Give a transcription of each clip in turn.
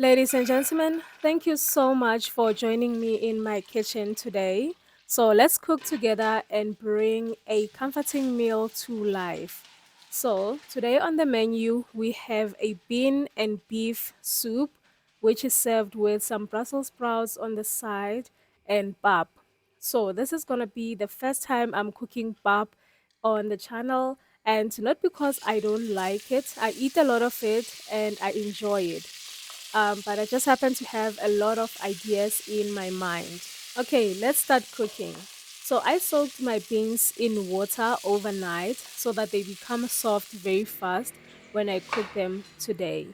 Ladies and gentlemen, thank you so much for joining me in my kitchen today. So let's cook together and bring a comforting meal to life. So, today on the menu, we have a bean and beef soup, which is served with some Brussels sprouts on the side and pap. So, this is going to be the first time I'm cooking pap on the channel, and not because I don't like it, I eat a lot of it and I enjoy it. But I just happen to have a lot of ideas in my mind. Okay, let's start cooking. So I soaked my beans in water overnight so that they become soft very fast when I cook them today.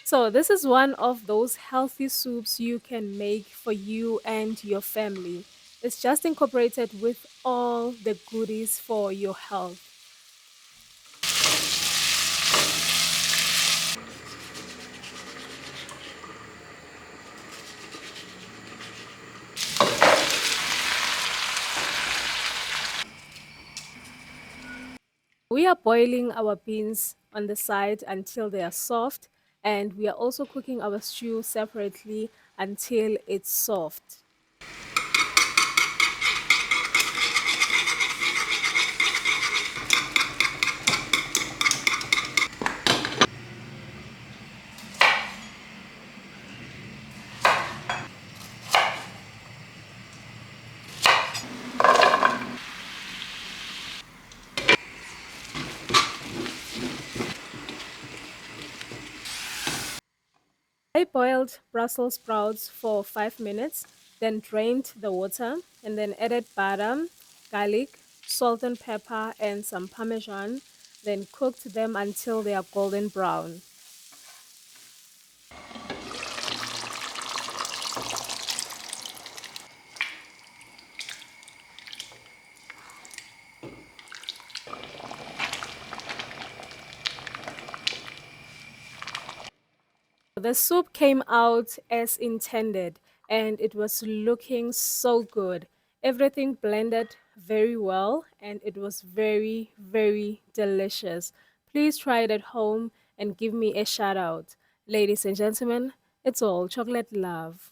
So this is one of those healthy soups you can make for you and your family. It's just incorporated with all the goodies for your health. We are boiling our beans on the side until they are soft, and we are also cooking our stew separately until it's soft. I boiled Brussels sprouts for 5 minutes, then drained the water, and then added butter, garlic, salt and pepper, and some parmesan, then cooked them until they are golden brown. The soup came out as intended and it was looking so good. Everything blended very well and it was very, very delicious. Please try it at home and give me a shout out. Ladies and gentlemen, it's all chocolate love.